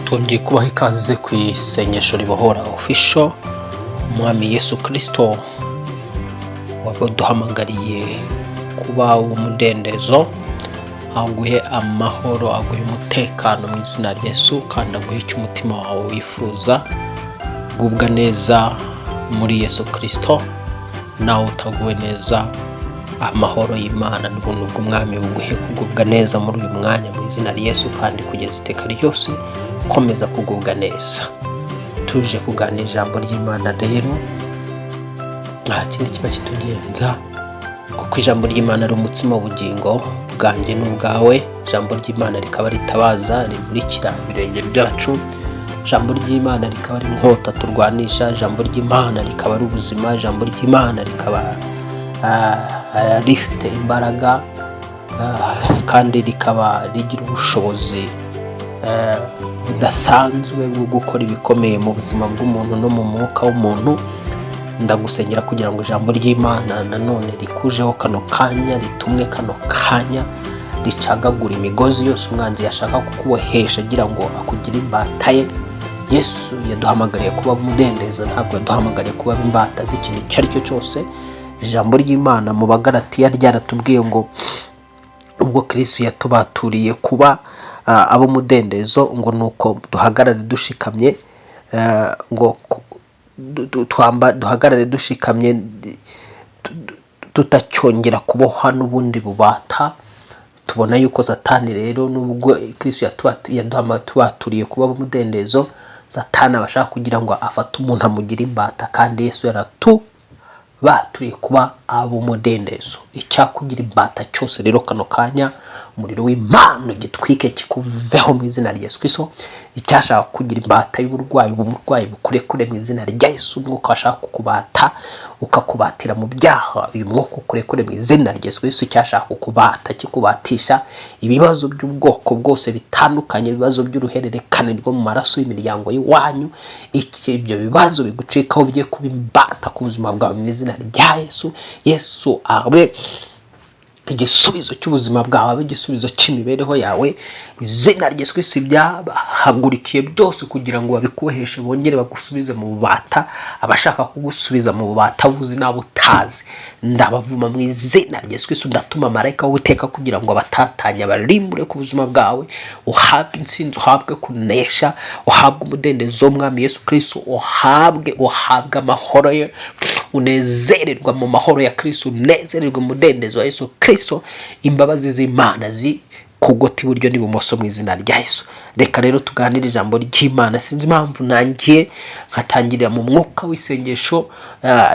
twongeye kubaha ikaze ku isengesho ribohora official. Umwami Yesu Kristo waduhamagariye kuba umudendezo, aguhe amahoro, aguhe umutekano mu izina rya Yesu, kandi aguhe icyo umutima wawe wifuza. Gubwa neza muri Yesu Kristo, nawe utaguwe neza, amahoro y'Imana n'ubuntu bw'umwami buguhe kugubwa neza muri uyu mwanya mu izina rya Yesu, kandi kugeza iteka ryose komeza kugubwa neza. Tuje kuganira ijambo ry'Imana rero, nta kindi kiba kitugenza, kuko ijambo ry'Imana ari umutsima w'ubugingo bwanjye n'ubwawe. Ijambo ry'Imana rikaba ritabaza, rimurikira ibirenge byacu. Ijambo ry'Imana rikaba ari inkota turwanisha. Ijambo ry'Imana rikaba ari ubuzima. Ijambo ry'Imana rikaba rifite imbaraga, kandi rikaba rigira ubushobozi budasanzwe bwo gukora ibikomeye mu buzima bw'umuntu no mu mwuka w'umuntu. Ndagusengera kugira ngo ijambo ry'Imana nanone rikujeho kano kanya, ritumwe kano kanya, ricagagura imigozi yose umwanzi yashaka kukubohesha agira ngo akugire imbata ye. Yesu yaduhamagariye kuba umudendezo, ntabwo yaduhamagariye kuba imbata z'ikintu icyo ari cyo cyose. Ijambo ry'Imana mu Bagalatiya ryaratubwiye ngo ubwo Kristo yatubaturiye kuba abo mudendezo, ngo nuko duhagarare dushikamye, ngo duhagarare dushikamye, tutacyongera kubohwa n'ubundi bubata. Tubona yuko Satani rero nubwo Kristo yatubaturiye kuba abo mudendezo, Satani abashaka kugira ngo afate umuntu amugire imbata, kandi Yesu baturiye kuba abo mudendezo. Icyakugira imbata cyose rero kano kanya, umuriro w'Imana gitwike kikuveho mu izina rya Yesu Kristo. Icyashaka kugira imbata y'uburwayi, uburwayi bukurekure mu izina rya Yesu. Umwuka washaka kukubata ukakubatira mu byaha, uyu mwuka ukurekure mu izina rya Yesu Kristo. Icyashaka kukubata kikubatisha ibibazo by'ubwoko bwose bitandukanye, ibibazo by'uruhererekane rwo mu maraso y'imiryango y'iwanyu, ibyo bibazo bigucikaho bigiye kuba imbata ku buzima bwawe mu izina rya Yesu. Yesu abe igisubizo cy'ubuzima bwawe, abe igisubizo cy'imibereho yawe. Izina rya Yesu Kristo byahagurikiye byose kugira ngo babikuboheshe, bongere bagusubize mu bubata. Abashaka kugusubiza mu bubata buzi nabo utazi, ndabavuma mu izina rya Yesu Kristo. Ndatuma marayika w'Uwiteka kugira ngo abatatanya barimbure ku buzima bwawe. Uhabwe intsinzi, uhabwe kunesha, uhabwe umudendezo w'umwami Yesu Kristo, uhabwe amahoro ye, unezererwa mu mahoro ya Kristo, unezererwa mu mudendezo wa Yesu Kristo. Imbabazi z'Imana kugota iburyo n'ibumoso mu izina rya Yesu. Reka rero tuganire ijambo ry'Imana. Sinzi impamvu nangiye nkatangirira mu mwuka w'isengesho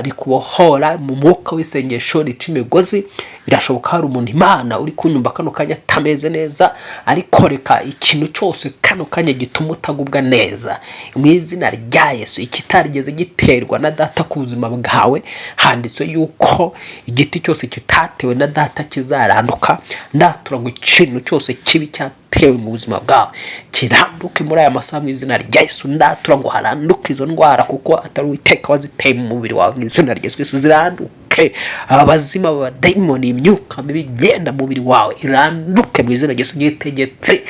rikubohora, mu mwuka w'isengesho rica imigozi. Birashoboka hari umuntu Imana uri kunyumva kano kanya atameze neza, ariko reka ikintu cyose kano kanya gituma utagubwa neza mu izina rya Yesu, ikitarigeze giterwa na data ku buzima bwawe. Handitse yuko igiti cyose kitatewe na data kizaranduka. Ndatura ngo ikintu cyose kibi cyatewe mu buzima bwawe kiranduke muri aya masaha mu izina rya Yesu. Ndatura ngo haranduke izo ndwara, kuko atari Uwiteka waziteye mu mubiri wawe mu izina rya Yesu. Ziranduke abazima, Abadayimoni, imyuka mibi igenda mu mubiri wawe iranduke mu izina rya Yesu. Nyitegetse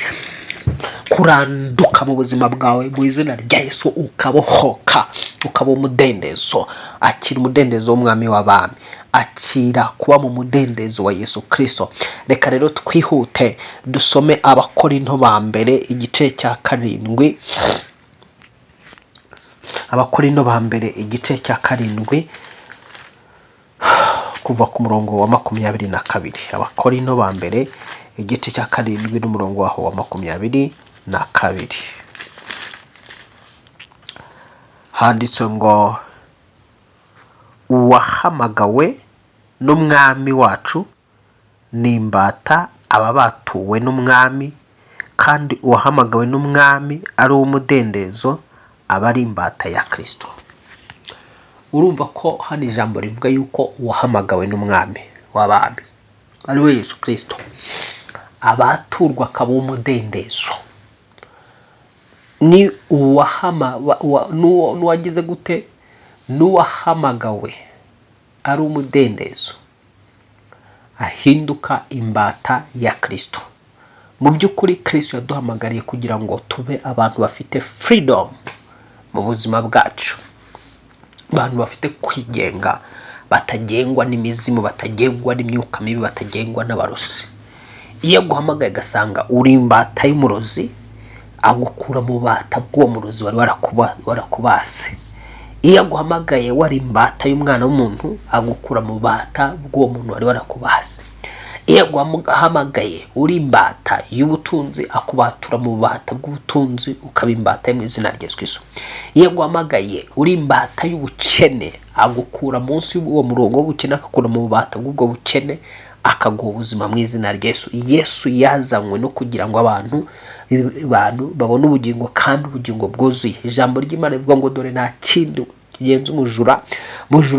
kuranduka mu buzima bwawe mu izina rya Yesu, ukabohoka, ukaba umudendezo. Akira umudendezo w'umwami w'abami, akira kuba mu mudendezo wa Yesu Kristo. Reka rero twihute dusome Abakorinto ba mbere igice cya 7. Abakorinto ba mbere igice cya 7 kuva ku murongo wa 22. Abakorinto ba mbere igice cya 7 n'umurongo waho wa 22. Handitse ngo uwahamagawe n'umwami wacu n'imbata aba batuwe n'umwami, kandi uwahamagawe n'umwami ari umudendezo aba ari imbata ya Kristo. Urumva ko hano ijambo rivuga yuko uwahamagawe n'umwami w'abami ari we Yesu Kristo abaturwa akaba umudendezo. Ni nuwagize gute? N'uwahamagawe ari umudendezo ahinduka imbata ya Kristo. mu by'ukuri Kristo yaduhamagariye kugira ngo tube abantu bafite freedom mu buzima bwacu, abantu bafite kwigenga, batagengwa n'imizimu, batagengwa n'imyuka mibi, batagengwa n'abarozi. Iyo aguhamagaye agasanga uri imbata y'umurozi, agukura mu bata bw'uwo murozi wari warakubase. Iyo aguhamagaye wari imbata y'umwana w'umuntu, agukura mu bata bw'uwo muntu wari warakubase. Iyo aguhamagaye uri imbata y'ubutunzi, akubatura mu bata bw'ubutunzi ukaba imbata mu izina rya Yesu Kristo. Iyo aguhamagaye uri imbata y'ubukene, agukura munsi y'uwo murongo w'ubukene, akakura mu bata bw'ubwo bukene, akaguha ubuzima mu izina rya Yesu. Yesu yazanywe no kugira ngo abantu babone ubugingo kandi ubugingo bwuzuye. Ijambo ry'Imana rivuga ngo dore nta kindi yenze umujura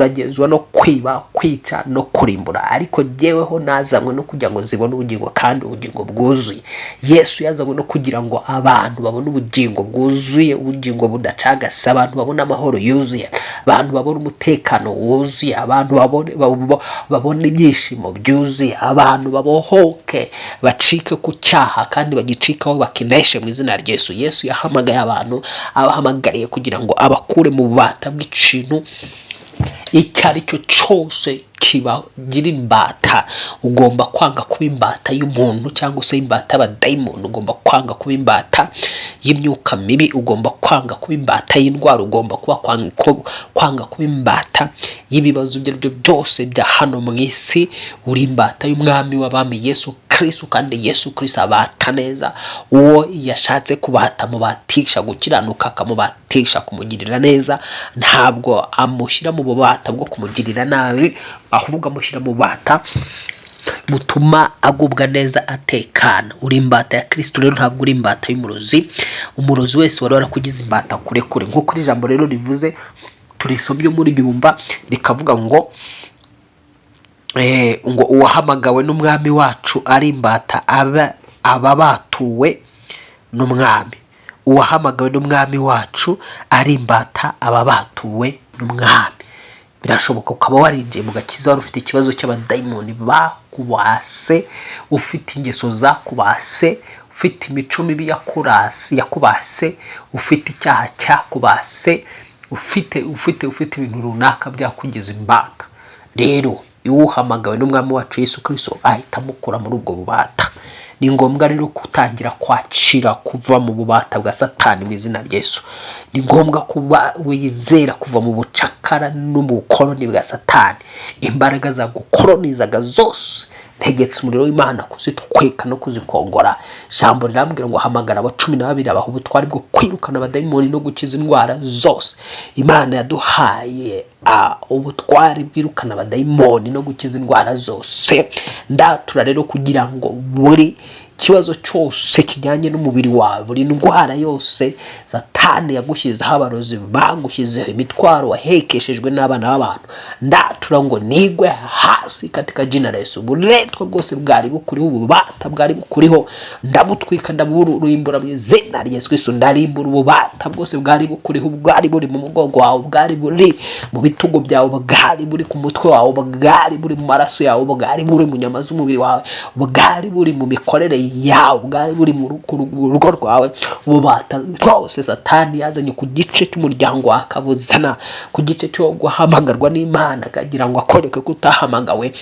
agenzwa no kwiba, kwica no kurimbura, ariko jyeweho nazanywe no kugira ngo zibone ubugingo kandi ubugingo bwuzuye. Yesu yazanywe no kugira ngo abantu babone ubugingo bwuzuye, ubugingo budacagase, abantu babone amahoro yuzuye, abantu babone umutekano wuzuye, abantu babone ibyishimo byuzuye, abantu babohoke, bacike ku cyaha kandi bagicikaho bakineshe mu izina rya Yesu. Yesu yahamagaye abantu, abahamagariye kugira ngo abakure mu bubata bw'ikintu icyo ari cyo cyose kibagira imbata. Ugomba kwanga kuba imbata y'umuntu cyangwa se imbata y'abadayimoni, ugomba kwanga kuba imbata y'imyuka mibi, ugomba kwanga kuba imbata y'indwara, ugomba kwanga kuba imbata y'ibibazo ibyo aribyo byose bya hano mu isi. Uri imbata y'umwami w'abami Yesu Kristo, kandi Yesu Kristo abata neza uwo yashatse kubata, mubatisha gukiranuka, akamubatisha kumugirira neza. Ntabwo amushyira mu bubata bwo kumugirira nabi, ahubwo amushyira mu bubata butuma agubwa neza, atekana. Uri imbata ya Kristo rero, ntabwo uri imbata y'umurozi. Umurozi wese wari warakugize imbata kure kure. Nk'uko ijambo rero rivuze, turisomye muri Byumba rikavuga ngo uwahamagawe n'umwami wacu ari imbata aba batuwe n'umwami. Uwahamagawe n'umwami wacu ari imbata aba batuwe n'umwami. Birashoboka ukaba warinjiye mu gakiza, wari ufite ikibazo cy'abadayimoni bakubase, ufite ingeso zakubase, ufite imico mibi yakubase, ufite icyaha cyakubase, ufite ibintu runaka byakugeza imbata. Rero iyo uhamagawe n'umwami wacu Yesu Kristo, ahita amukura muri ubwo bubata. Ni ngombwa rero kutangira kwakira kuva mu bubata bwa Satani mu izina rya Yesu. Ni ngombwa kuba wizera kuva mu bucakara n'ubukoroni bwa Satani. Imbaraga za gukoronizaga zose ntegetse umuriro w'Imana kuzitweka no kuzikongora. Ijambo rirambwira ngo hamagara aba 12 abaha ubutwari bwo kwirukana abadayimoni no gukiza indwara zose. Imana yaduhaye ubutwari bwirukana abadayimoni no gukiza indwara zose. Ndatura rero kugira ngo buri kibazo cyose kijyanye n'umubiri wawe, buri ndwara yose Satani yagushyizeho, abarozi bagushyizeho, imitwaro wahekeshejwe n'abana b'abantu, ndatura ngo nigwe hasi katika jina la Yesu. Buretwa bwose bwari bukuriho, ububata bwari bukuriho, ndabutwika, ndaburimbura mu izina rya Yesu Kristo. Ndarimbura ububata bwose bwari bukuriho, bwari buri mu mugongo wawe, bwari buri mu bitugu byawe, bwari buri ku mutwe wawe, bwari buri mu maraso yawe, bwari buri mu nyama z'umubiri wawe, bwari buri mu mikorere yawe, bwari buri mu rugo rwawe. Ububata bwose Satani yazanye ku gice cy'umuryango wawe, akabuzana ku gice cyo guhamagarwa n'Imana, akagira ngo akoreke kutahamagawe.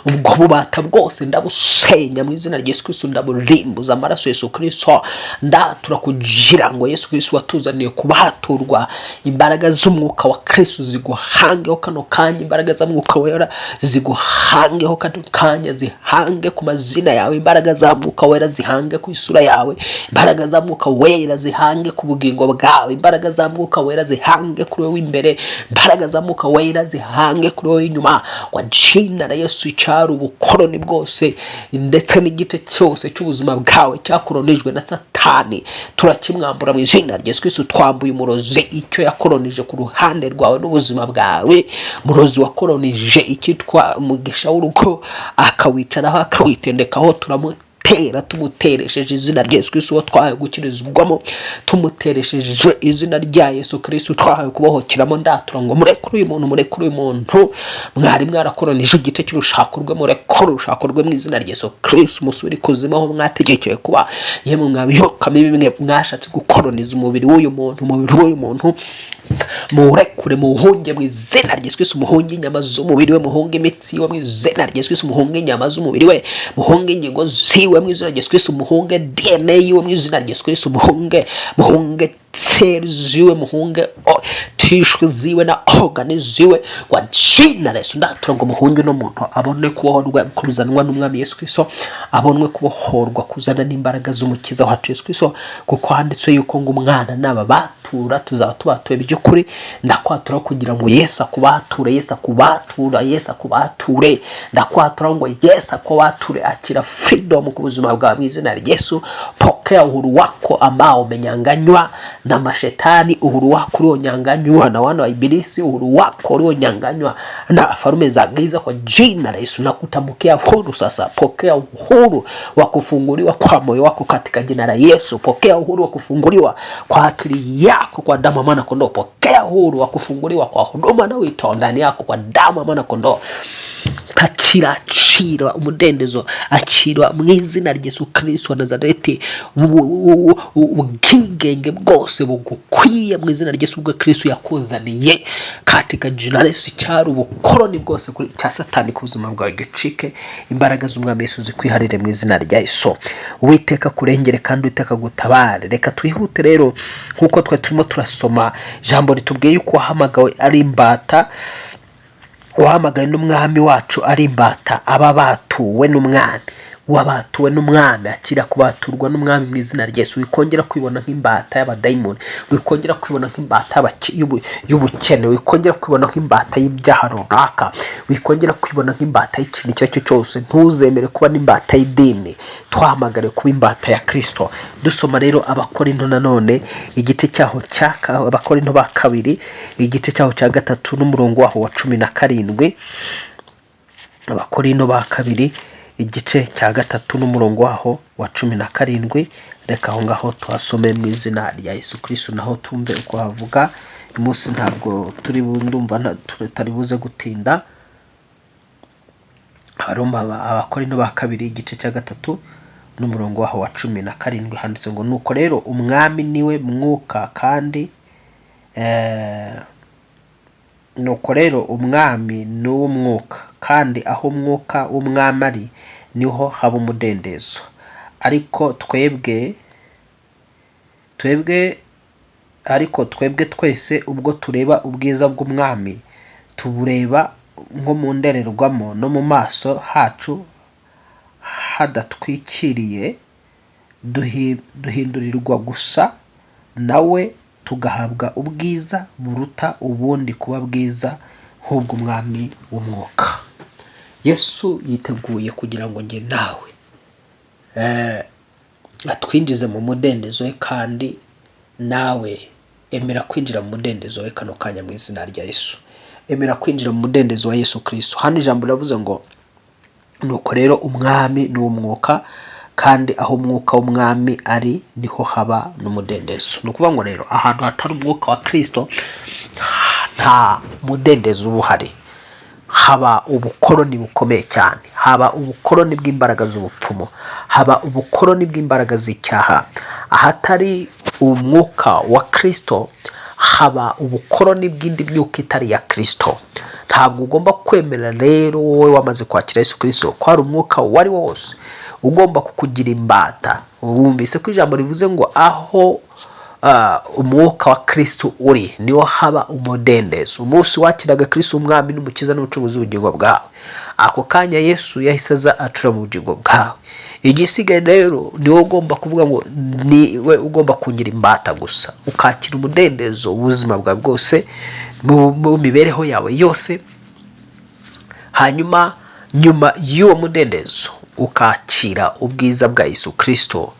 Ubwo bubata bwose ndabusenya mu izina rya Yesu Kristo, ndaburimbuza amaraso Yesu Kristo. Ndatura kugira ngo Yesu Kristo watuzaniye kubaturwa, imbaraga z'umwuka wa Kristo ziguhangeho kano kanya, imbaraga z'umwuka wera ziguhangeho kano kanya, zihange ku mazina yawe, imbaraga z'umwuka wera zihange ku isura yawe, imbaraga z'umwuka wera zihange ku bugingo bwawe, imbaraga z'umwuka wera zihange kuri wowe imbere, imbaraga z'umwuka wera zihange kuri wowe inyuma. Kwa jina la Yesu, icyari ubukoroni bwose ndetse n'igice cyose cy'ubuzima bwawe cyakoronijwe na Satani, turakimwambura mu izina rya Yesu Kristo. Twambuye umurozi icyo yakoronije ku ruhande rwawe n'ubuzima bwawe. Umurozi wakoronije icyitwa umugisha w'urugo, akawicaraho akawitendekaho, tumuteresheje izina rya Yesu Kristo twahawe gukirizwamo, tumuteresheje izina rya Yesu Kristo twahawe kubohokeramo. Ndatura ngo murekure uyu muntu mwari mwarakoronije igite cy'urushako rwe, murekure urushako rwe mu izina rya Yesu Kristo. Musubire ikuzimu aho mwategekeye kuba, yemwe mwabiyokamo bimwe mwashatse gukoroniza umubiri w'uyu muntu, murekure muhunge mu izina rya Yesu Kristo. Muhunge inyama z'umubiri we, muhunge imitsi we mu izina rya Yesu Kristo, muhunge inyama z'umubiri we, muhunge ingingo ziwe mu izina rya Yesu Kristo, muhunge DNA yiwe mu izina rya Yesu Kristo, muhunge seli ziwe, muhunge tishwe ziwe na organe ziwe kwa jina la Yesu. Ndatura ngo muhunge no muntu abone kubohorwa kuzanwa n'umwami Yesu Kristo, abonwe kubohorwa kuzana n'imbaraga z'umukiza wacu Yesu Kristo, kuko handitswe yuko ngo umwana naba batura tuzaba tubatuye by'ukuri. Ndakwatura kugira ngo Yesu akubature, ndakwatura ngo Yesu akubature, akira freedom ku buzima bwawe mu izina rya Yesu. Pokea uhuru wako ambao umenyanganywa na mashetani, uhuru wako ulionyanganywa na wana wa ibilisi, uhuru wako ulionyanganywa na farume za giza kwa jina la Yesu. Nakutamkia uhuru sasa. Pokea uhuru wa kufunguliwa kwa moyo wako katika jina la Yesu. Pokea uhuru wa kufunguliwa kwa akili yako kwa damu ya mwana kondoo. Pokea uhuru wa kufunguliwa kwa huduma na wito ndani yako kwa damu ya mwana kondoo. Akira umudendezo, akira mu izina rya Yesu Kristo wa Nazareti. Ubwigenge bwose bugukwiye mu izina rya Yesu Kristo yakuzaniye katika jina la Yesu. Cyari ubukoroni bwose kuri cya Satani ku buzima bwawe gicike, imbaraga z'umwami Yesu zikwiharire mu izina rya Yesu. Uwiteka kurengere kandi Uwiteka gutabare. Reka twihute rero nkuko twe turimo turasoma ijambo ritubwiye yuko wahamagawe ari imbata, wahamagaye n'umwami wacu ari imbata, ababatuwe n'umwami, akira kubaturwa n'umwami mu izina rya Yesu. Wikongera kwibona nk'imbata y'abadayimoni, wikongera kwibona nk'imbata y'ubukene, wikongera kwibona nk'imbata y'ibyaha runaka, wikongera kwibona nk'imbata y'ikintu icyo cyo cyose. Ntuzemere kuba n'imbata y'idini, twahamagare kuba imbata ya Kristo. Dusoma rero Abakorinto nanone igice cyaho Abakorinto ba kabiri igice cyaho cya 3 n'umurongo waho wa 17. Abakorinto ba kabiri igice cya 3 n'umurongo waho wa 17. Reka aho ngaho twasome mu izina rya Yesu Kristo, naho tumve uko havuga. Umunsi ntabwo turi ndumva tutari buze gutinda. Abakorinto ba kabiri igice cya 3 n'umurongo waho wa 17 handitse ngo nuko rero umwami niwe mwuka kandi nuko rero umwami ni uw'umwuka, kandi aho umwuka w'umwami ari niho haba umudendezo. Ariko twebwe twese ubwo tureba ubwiza bw'umwami tubureba nko mu ndererwamo, no mu maso hacu hadatwikiriye, duhindurirwa gusa nawe tugahabwa ubwiza buruta ubundi kuba bwiza nk'ubw'umwami w'umwuka. Yesu yiteguye kugira ngo nge nawe atwinjize mu mudendezo we, kandi nawe emera kwinjira mu mudendezo we kano kanya mu izina rya Yesu. Emera kwinjira mu mudendezo wa Yesu Kristo. Hano ijambo ravuze ngo nuko rero umwami ni umwuka, kandi aho umwuka w'umwami ari niho haba n'umudendezo. Nukuvuga ngo rero ahantu hatari umwuka wa Kristo nta mudendezo ubuhari, haba ubukoroni bukomeye cyane, haba ubukoroni bw'imbaraga z'ubupfumo, haba ubukoroni bw'imbaraga z'icyaha. Ahatari umwuka wa Kristo haba ubukoroni bw'indi myuka itari ya Kristo. Ntabwo ugomba kwemera rero wowe wamaze kwakira Yesu Kristo ko hari umwuka wari wose ugomba kukugira imbata. Wumvise ko ijambo rivuze ngo aho umwuka wa Kristo uri niho haba umudendezo. Umunsi wakiraga Kristo umwami n'umukiza n'umucunguzi w'ubugingo bwawe, ako kanya Yesu yahise aza atura mu bugingo bwawe. Igisigaye rero niwe ugomba kuvuga ngo niwe ugomba kugira imbata gusa, ukakira umudendezo ubuzima bwawe bwose, mu mibereho yawe yose. Hanyuma nyuma y'uwo mudendezo ukakira ubwiza bwa Yesu Kristo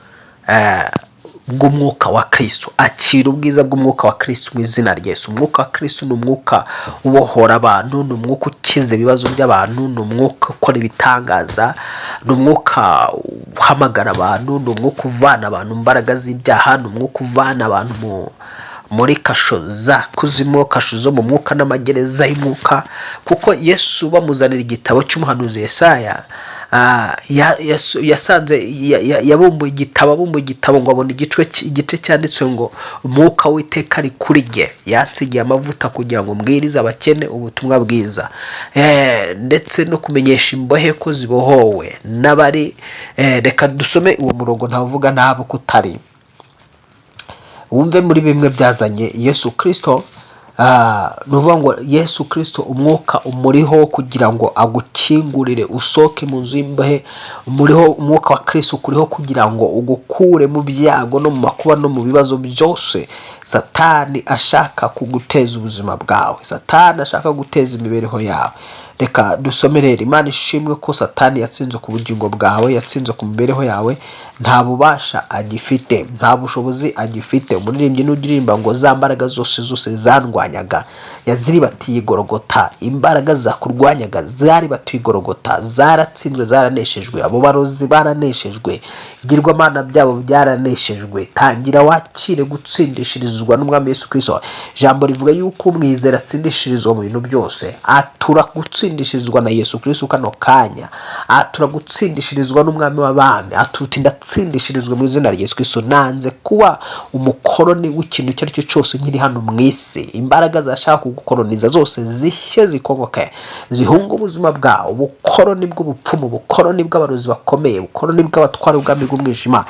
bw'umwuka wa Kristo, akira ubwiza bw'umwuka wa Kristo mu izina rya Yesu. Umwuka wa Kristo ni umwuka ubohora abantu, ni umwuka ukiza ibibazo by'abantu, ni umwuka ukora ibitangaza, ni umwuka uhamagara abantu, ni umwuka uvana abantu mu mbaraga z'ibyaha, ni umwuka uvana abantu muri kasho za kuzimu, kasho zo mu mwuka n'amagereza y'umwuka. Kuko Yesu bamuzanira igitabo cy'umuhanuzi Yesaya, yasanze yabumbuye igitabo ngo abona igice cyanditswe ngo umwuka w'iteka ari kuri jye, yansigiye amavuta kugira ngo mbwirize abakene ubutumwa bwiza, ndetse no kumenyesha imbohe ko zibohowe n'abari. Reka dusome uwo murongo ntavuga nabo kutari wumve muri bimwe byazanye Yesu Kristo. Nuvuga ngo Yesu Kristo umwuka umuriho kugira ngo agukingurire usoke mu nzu y'imbohe. Umwuka wa Kristo ukuriho kugira ngo ugukure mu byago no mu makuba no mu bibazo byose Satani ashaka kuguteza ubuzima bwawe, Satani ashaka guteza imibereho yawe. Reka dusome rero. Imana ishimwe ko Satani yatsinze ku bugingo bwawe, yatsinze ku mibereho yawe, nta bubasha agifite, nta bushobozi agifite. Umuririmbyi n'uririmba ngo za mbaraga zose zandwanyaga yaziribatiye igorogota, imbaraga zakurwanyaga zaribatiye igorogota, zaratsinzwe, zaraneshejwe. Abo barozi baraneshejwe, igirwamana byabo byaraneshejwe. Tangira wakire gutsindishirizwa n'umwami Yesu Kristo. Ijambo rivuga yuko umwizera atsindishirizwa mu bintu byose. Atura gutsindishirizwa na Yesu Kristo kano kanya, atura gutsindishirizwa n'umwami w'abami, aturutinda atsindishirizwa mu izina rya Yesu Kristo. Nanze kuba umukoroni w'ikintu icyo ari cyo cyose nkiri hano mu isi. Imbaraga zashaka kugukoroniza zose zishye zikomoke, zihunga ubuzima bwawe. Ubukoroni bw'ubupfumu, ubukoroni bw'abarozi bakomeye, ubukoroni bw'abatwara ubwami bw'umwijima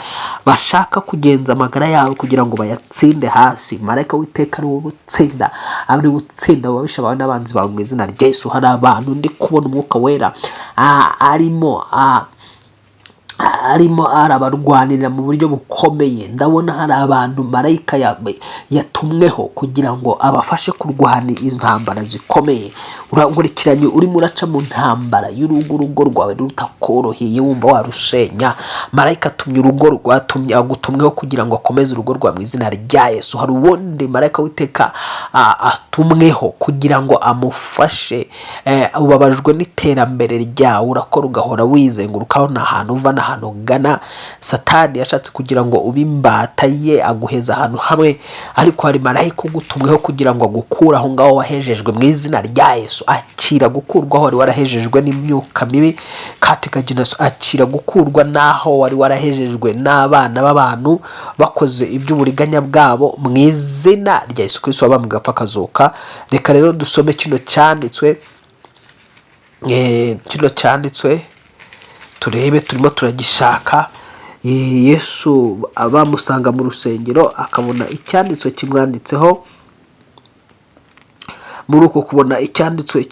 bashaka kugenza amagara yawe kugira ngo bayatsinde hasi. Marayika w'iteka ari wowe utsinda, ari utsinda ababisha bawe n'abanzi bawe mu izina rya Yesu. Hari abantu ndi kubona umwuka wera arimo arabarwanira mu buryo bukomeye. Ndabona hari abantu marayika yatumweho kugira ngo abafashe kurwana intambara zikomeye. Urankurikiranye urimo uraca mu ntambara y'urugo rwawe rutakoroheye wumva warusenya. Marayika atumye agutumweho kugira ngo akomeze urugo rwawe mu izina rya Yesu. Hari ubundi marayika w'iteka atumweho kugira ngo amufashe. Ubabajwe n'iterambere ryawe, urakora ugahora wizengurukaho nta hantu uva na ahantu ugana. Satani yashatse kugira ngo ube imbata ye, aguheza ahantu hamwe, ariko hari marayika ugutumweho kugira ngo agukure aho ngaho wahejejwe mu izina rya Yesu. Akira gukurwaho wari warahejejwe n'imyuka mibi katika jinaso. Akira gukurwa naho wari warahejejwe n'abana b'abantu bakoze iby'uburiganya bwabo mu izina rya Yesu Kristo wabambwe agapfa akazuka. Reka rero dusome kino cyanditswe turebe, turimo turagishaka. Yesu bamusanga mu rusengero akabona icyanditswe kimwanditseho. Muri uko kubona icyanditswe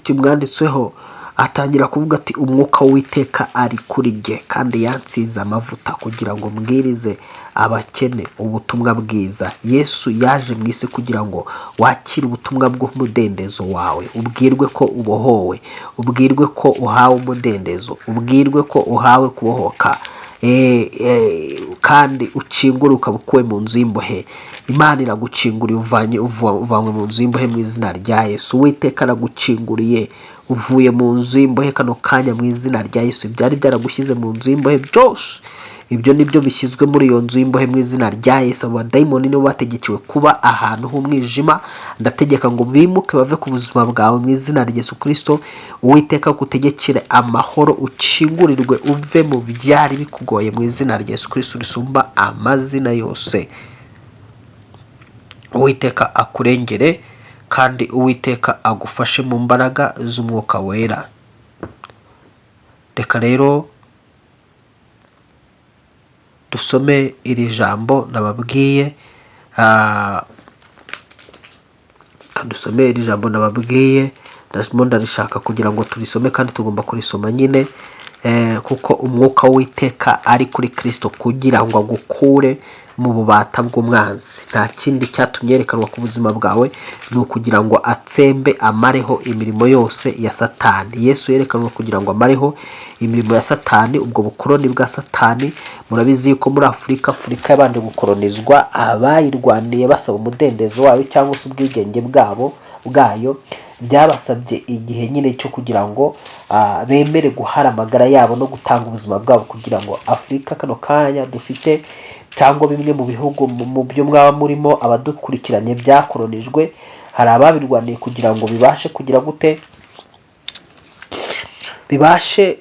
kimwanditseho atangira kuvuga ati umwuka w'iteka ari kuri jye, kandi yansize amavuta kugira ngo mbwirize abakene ubutumwa bwiza. Yesu yaje mu isi kugira ngo wakire ubutumwa bw'umudendezo wawe, ubwirwe ko ubohowe, ubwirwe ko uhawe umudendezo, ubwirwe ko uhawe kubohoka, kandi ukinguruka bukuwe mu nzu y'imbohe. Imana iragukinguriye, uvanywe mu nzu y'imbohe mu izina rya Yesu. Uwiteka aragukinguriye, uvuye mu nzu y'imbohe kano kanya mu izina rya Yesu. Byari byaragushyize mu nzu y'imbohe byose, ibyo nibyo bishyizwe muri iyo nzu y'imbohe mu izina rya Yesu. Abadayimoni nibo bategekewe kuba ahantu h'umwijima. Ndategeka ngo bimuke bave ku buzima bwawe mu izina rya Yesu Kristo. Uwiteka kutegekere amahoro, ukingurirwe uve mu byari bikugoye mu izina rya Yesu Kristo risumba amazina yose. Uwiteka akurengere, kandi Uwiteka agufashe mu mbaraga z'umwuka wera. Reka rero dusome iri jambo nababwiye. Ndimo ndarishaka kugira ngo turisome, kandi tugomba kurisoma nyine. kuko umwuka w'Uwiteka ari kuri Kristo kugira ngo agukure mu bubata bw'umwanzi. Nta kindi cyatumye yerekanwa ku buzima bwawe, ni ukugira ngo atsembe amareho imirimo yose ya Satani. Yesu yerekanwe kugira ngo amareho imirimo ya Satani, ubwo bukoroni bwa Satani. Murabizi yuko muri Afurika yabanje gukoronizwa, abayirwaniye basaba umudendezo wayo cyangwa se ubwigenge bwayo, byabasabye igihe nyine cyo kugira ngo bemere guhara amagara yabo no gutanga ubuzima bwabo kugira ngo Afurika kano kanya dufite, cyangwa bimwe mu bihugu mu byo mwaba murimo abadukurikiranye byakoronijwe, hari ababirwaniye kugira ngo bibashe kugira gute,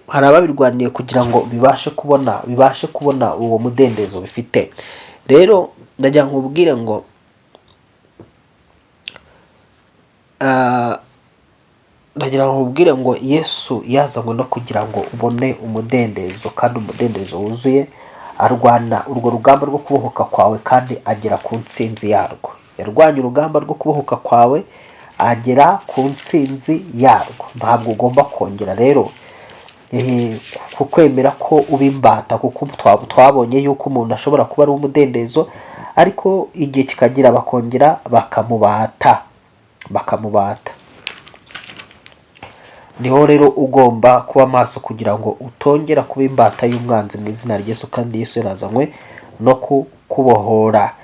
hari ababirwaniye kugira ngo bibashe kubona uwo mudendezo bifite. Rero ndagira nkubwire ngo Yesu yazanywe no kugira ngo ubone umudendezo, kandi umudendezo wuzuye. Arwana urwo rugamba rwo kubohoka kwawe kandi agera ku ntsinzi yarwo. Yarwanye urugamba rwo kubohoka kwawe agera ku ntsinzi yarwo. Ntabwo ugomba kongera rero kukwemera ko uba imbata, kuko twabonye yuko umuntu ashobora kuba ari umudendezo, ariko igihe kikagira bakongera bakamubata. Niho rero ugomba kuba maso kugira ngo utongera kuba imbata y'umwanzi mu izina rya Yesu, kandi Yesu yarazanywe no kubohora.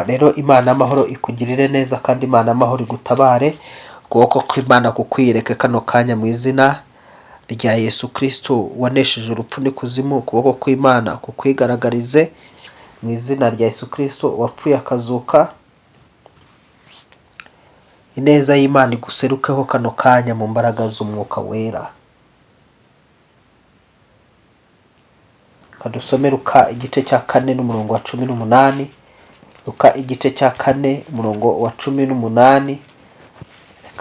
Rero Imana y'amahoro ikugirire neza, kandi Imana y'amahoro igutabare. Ukuboko kw'Imana kukwiyereke kano kanya mu izina rya Yesu Kristo wanesheje urupfu n'ikuzimu. Ukuboko kw'Imana kukwigaragarize mu izina rya Yesu Kristo wapfuye akazuka. Ineza y'Imana iguserukeho kano kanya mu mbaraga z'umwuka wera. Kadusome Luka igice cya 4 n'umurongo wa 18. Luka igice cya 4 umurongo wa 18.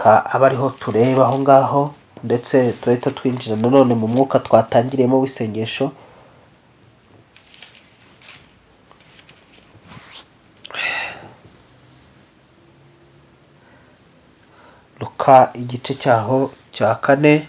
Aba ariho tureba aho ngaho, ndetse turahita twinjira nanone mu mwuka twatangiriyemo w'isengesho. Luka igice cyaho cya 4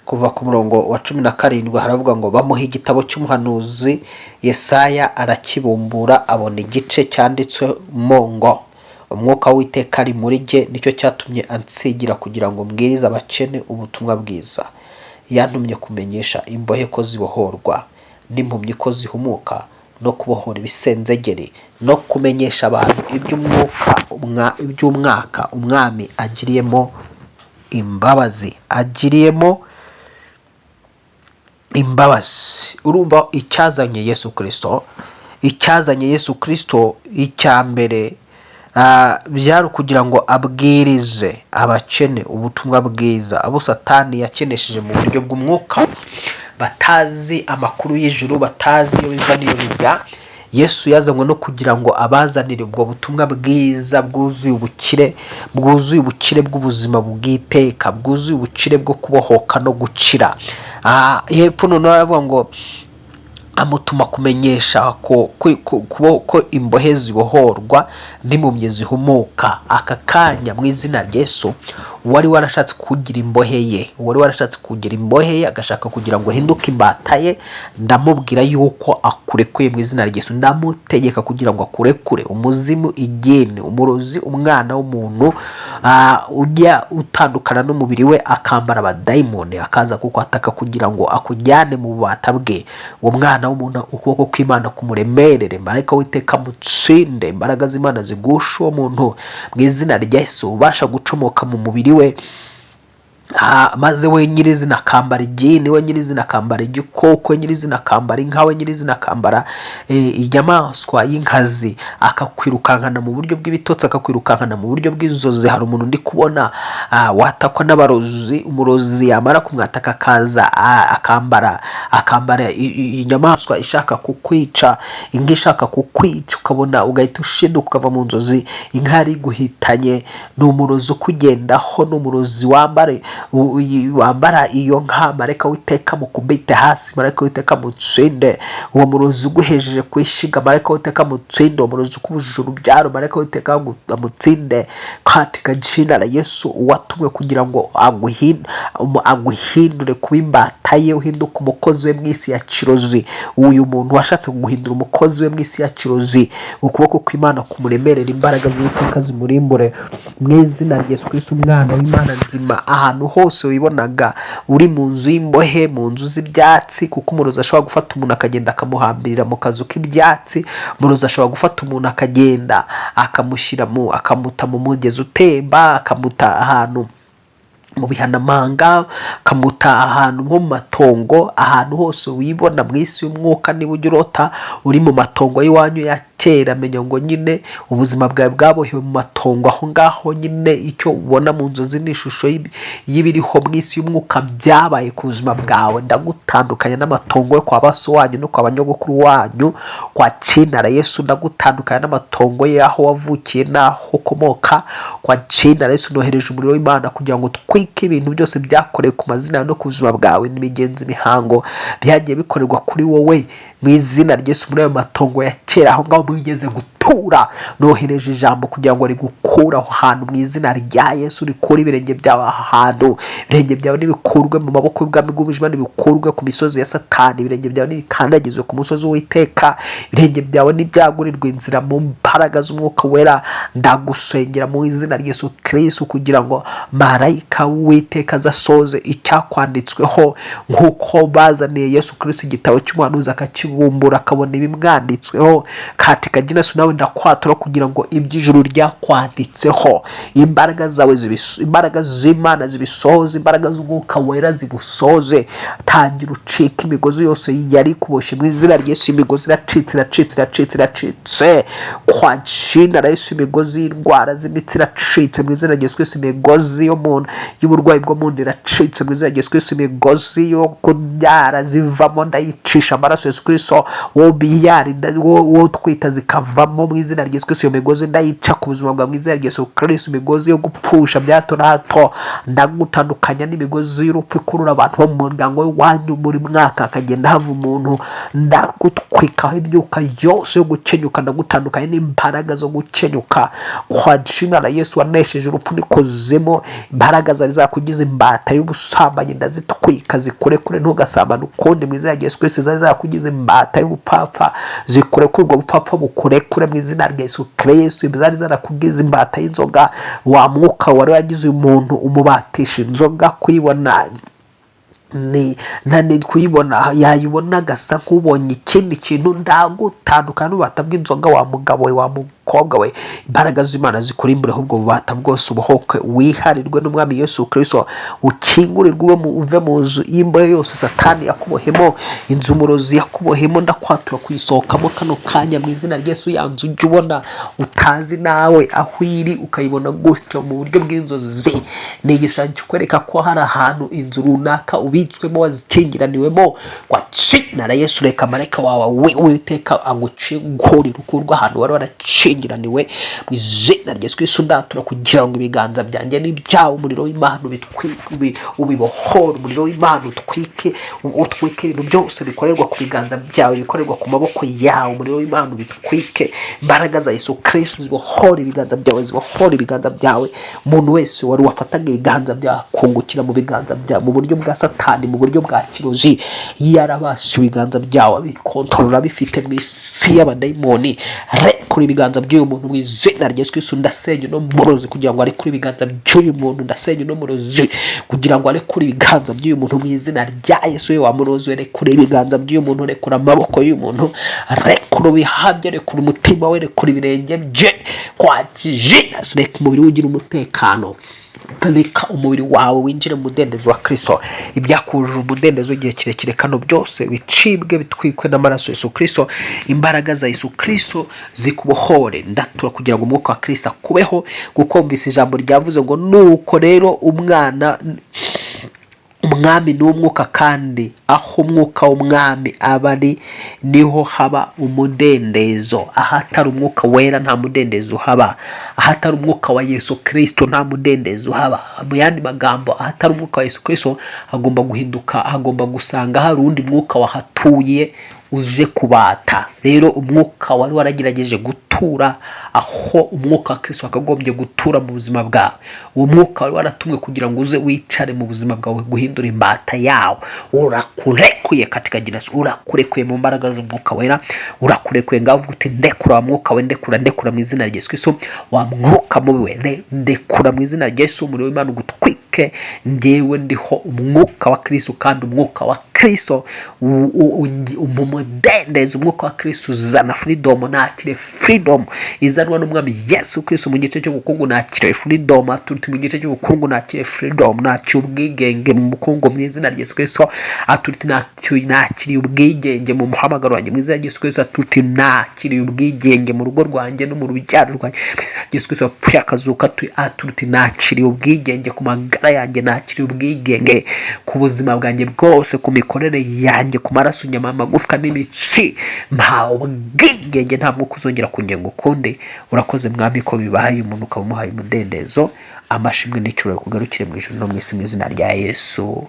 kuva ku murongo wa 17 haravuga ngo bamuha igitabo cy'umuhanuzi Yesaya, arakibumbura abona igice cyanditswemo ngo umwuka w'Uwiteka ari muri jye, nicyo cyatumye ansigira kugira ngo mbwirize abakene ubutumwa bwiza. Yantumye kumenyesha imbohe ko zibohorwa, n'impumyi ko zihumuka, no kubohora ibisenzegeri, no kumenyesha abantu iby'umwaka umwami agiriyemo imbabazi. Urumva icyazanye Yesu Kristo icya mbere byari kugira ngo abwirize abakene ubutumwa bwiza, abo Satani yakenesheje mu buryo bw'umwuka, batazi amakuru y'ijuru, batazi iyo biva n'iyo bijya. Yesu yazanywe no kugira ngo abazanire ubwo butumwa bwiza bwuzuye ubukire bw'ubuzima bw'iteka, bwuzuye ubukire bwo kubohoka no gukira. Hepfo noneho aravuga ngo amutuma kumenyesha ko imbohe zibohorwa n'impumyi zihumuka. Aka kanya mu izina rya Yesu, wari warashatse kugira imbohe ye, agashaka kugira ngo ahinduke imbata ye, ndamubwira yuko akurekuye mu izina rya Yesu. Ndamutegeka kugira ngo akurekure. Umuzimu, igeni, umurozi, umwana w'umuntu ujya utandukana n'umubiri we akambara abadayimoni, akaza kukwataka kugira ngo akujyane mu bubata bwe. Uwo mwana w'umuntu, ukuboko kw'Imana kumuremerere, marayika w'Uwiteka mutsinde, imbaraga z'Imana zigusha uwo muntu mu izina rya Yesu, ubasha gucomoka mu mubiri we, maze we nyirizina akambara igini, we nyirizina akambara igikoko, we nyirizina akambara inka, we nyirizina akambara inyamaswa y'inkazi, akakwirukankana mu buryo bw'ibitotsi, akakwirukankana mu buryo bw'inzozi. Hari umuntu ndi kubona watakwa n'abarozi, umurozi yamara kumwataka akaza akambara inyamaswa ishaka kukwica, inka ishaka kukwica, ukabona ugahita ushiduka ukava mu nzozi inka yari guhitanye. Ni umurozi ukugendaho, ni umurozi wambara iyo nka, marayika w'iteka mukubite hasi, marayika w'iteka mutsinde. Uwo murozi uguhejeje kwishiga, marayika w'iteka mutsinde. Uwo murozi ukubujije urubyaro, marayika w'iteka amutsinde katika jina la Yesu. Uwatumwe kugira ngo aguhindure kuba imbata ye, uhinduka umukozi we mw'isi ya kirozi. Uyu muntu washatse kuguhindura umukozi we mw'isi ya kirozi, ukuboko kw'Imana kumuremerera, imbaraga z'Uwiteka zimurimbure mu izina rya Yesu Kristo umwana w'Imana nzima. Ahantu hose wibonaga uri mu nzu y'imbohe, mu nzu z'ibyatsi, kuko umurozi ashobora gufata umuntu akagenda akamuhambirira mu kazu k'ibyatsi. Umurozi ashobora gufata umuntu akagenda akamuta mu mugezi utemba, akamuta ahantu mu bihanamanga, akamuta ahantu nko mu matongo. Ahantu hose wibona mu isi y'umwuka, niba ujya urota uri mu matongo y'iwanyu ya kera, menya ngo nyine ubuzima bwawe bwabohewe mu matongo aho ngaho. Nyine icyo ubona mu nzozi ni ishusho y'ibiriho mu isi y'umwuka byabaye ku buzima bwawe. Ndagutandukanya n'amatongo yo kwa baso wanyu no kwa banyogokuru wanyu kwa Cinara Yesu. Ndagutandukanya n'amatongo y'aho wavukiye n'aho ukomoka kwa Cinara Yesu. Nohereje umuriro w'Imana kugira ngo twike ibintu byose byakorewe ku mazina no ku buzima bwawe, n'imigenzi, imihango byagiye bikorerwa kuri wowe mu izina rya Yesu. Muri ayo matongo ya kera aho ngaho mwigeze gutura, nohereje ijambo kugira ngo rigukure aho hantu mu izina rya Yesu. Rikure ibirenge byawe aho hantu, ibirenge byawe nibikurwe mu maboko y'ubwami bw'umwijima, nibikurwe ku misozi ya Satani. Ibirenge byawe nibikandagizwe ku musozi w'Uwiteka, ibirenge byawe nibyagurirwe inzira mu mbaraga z'umwuka wera. Ndagusengera mu izina rya Yesu Kristo kugira ngo marayika w'Uwiteka azasoze icyakwanditsweho, nk'uko bazaniye Yesu Kristo igitabo cy'umuhanuzi akakibumbura akabona ibimwanditsweho. Katika jina nawe ndakwatura kugira ngo iby'ijuru ryakwanditseho, imbaraga zawe imbaraga z'Imana zibisohoze, imbaraga z'umwuka wera zibusoze. Tangira ucika imigozi yose yari kuboshye mu izina rya Yesu. Imigozi iracitse kwa Cinara Yesu. Imigozi y'indwara z'imitsi iracitse mu izina rya Yesu. Imigozi y'uburwayi bwo mu nda iracitse mu izina rya Yesu. Imigozi yo kubyara zivamo ndayicisha amaraso Yesu Kristo. wo twita zikavamo mu izina rya Yesu. Iyo migozi ndayica ku buzima bwa mu izina rya Yesu Kristo. Imigozi yo gupfusha bya hato na hato ndagutandukanya n'imigozi y'urupfu ikurura abantu bo mu muryango w'iwanyu buri mwaka akagenda hava umuntu. Ndagutwikaho imyuka yose yo gukenyuka, ndagutandukanya n'imbaraga zo gukenyuka kwa Cinara Yesu. Wanesheje urupfu n'ikuzimu, imbaraga zari zakugize imbata y'ubusambanyi ndazitwika, zikurekure ntugasambane ukundi mu izina rya Yesu Kristo. Zari zakugize imbata y'ubupfapfa, zikurekure ubwo bupfapfa bukurekure mu izina rya Yesu Kristo. Zari zarakugize imbata y'inzoga, wa mwuka wari wagize uyu muntu umubatisha inzoga kuyibona nani kuyibona yayibona agasa nk'ubonye ikindi kintu. Ndagutandukana n'ububata bw'inzoga wa mugabo we, wa mukobwa we. Imbaraga z'Imana zikurimbure ahubwo bubata bwose, ubuhoke wiharirwe n'umwami Yesu Kristo. Ukingurirwe uve mu nzu y'imbohe yose Satani yakubohemo, inzu umurozi yakubohemo. Ndakwatura kuyisohokamo kano kanya mu izina rya Yesu. Ya nzu ujya ubona utazi nawe aho iri, ukayibona gutyo mu buryo bw'inzozi. Ni igishushanyo kikwereka ko hari ahantu inzu runaka ubitswemo, wazikingiraniwemo kwa Cinara Yesu. Reka marayika wawe w'Uwiteka agucingurire ukurwa ahantu wari waracingiraniwe mu izina rya Yesu Kristo. Ndatura kugira ngo ibiganza byanjye n'ibyawe umuriro w'Imana ubibohore, umuriro w'Imana utwike ibintu byose bikorerwa ku biganza byawe, bikorerwa ku maboko yawe. Umuriro w'Imana ubitwike, imbaraga za Yesu Kristo zibohore ibiganza byawe, zibohore ibiganza byawe. Umuntu wese wari wafataga ibiganza byawe kungukira mu biganza byawe mu buryo bwa Satani, mu buryo bwa kirozi, yarabasha ibiganza byawe bikontorora bifite mu isi y'abadayimoni. Rekura ibiganza by'uyu muntu mu izina rya Yesu Kristo. Ndasenya no murozi kugira ngo arekure ibiganza by'uyu muntu. Ndasenya no murozi kugira ngo arekure ibiganza by'uyu muntu mu izina rya Yesu. Wa murozi, rekura ibiganza by'uyu muntu, rekura amaboko y'uyu muntu, rekura ibihabye, rekura umutima we, rekura ibirenge bye kwa Cinara. Reka umubiri ugira umutekano, reka umubiri wawe winjire mu mudendezo wa Kristo. Ibyakujije umudendezo igihe kirekire kano byose bicibwe, bitwikwe n'amaraso Yesu Kristo. Imbaraga za Yesu Kristo zikubohore. Ndatura kugira ngo umwuka wa Kristo akubeho, kuko mvise ijambo ryavuze ngo nuko rero umwana umwami ni umwuka, kandi aho umwuka w'umwami aba ari niho haba umudendezo. ahatari umwuka wera nta mudendezo uhaba, ahatari umwuka wa Yesu Kristo nta mudendezo uhaba. Mu yandi magambo, ahatari umwuka wa Yesu Kristo hagomba guhinduka, hagomba gusanga hari undi mwuka wahatuye uje kubata. Rero umwuka wari waragerageje gutura aho umwuka wa Kristo akagombye gutura mu buzima bwawe. Uwo mwuka wari waratumwe kugira ngo uze wicare mu buzima bwawe, guhindura imbata yawe. Urakurekuye katika jina, urakurekuye mu mbaraga z'umwuka wera, urakurekuye. Ngavuga uti ndekura wa mwuka we, ndekura mu izina rya Yesu Kristo. Wa mwuka mubi we, ndekura mu izina rya Yesu. Umuriro w'Imana ugutwike. Njyewe ndiho umwuka wa Kristo, kandi umwuka wa Kristo umudendezo. Umwuka wa Kristo uzana freedom. Nakire freedom izanwa n'umwami Yesu Kristo. Mu gice cy'ubukungu nakire freedom. Aturutse mu gice cy'ubukungu nakire freedom. Nakire ubwigenge mu bukungu mu izina rya Yesu Kristo. Aturutse nakire ubwigenge mu muhamagaro wanjye mu izina rya Yesu Kristo. Aturutse nakire ubwigenge mu rugo rwanjye no mu rubyaro rwanjye Yesu Kristo apfuye akazuka. Aturutse nakire ubwigenge ku magara yanjye, nakire ubwigenge ku buzima bwanjye bwose, ku mikorere yanjye, ku maraso, inyama, amagufwa n'imitsi. Nta ubwigenge, nta mwuka uzongera kungenga ukundi. Urakoze mwami ko bibaye umuntu ukaba umuhaye umudendezo. Amashimwe n'icyubahiro kugarukire mu ijuru no mu isi mu izina rya Yesu.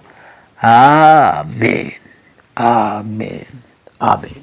Amen. Amen. Amen.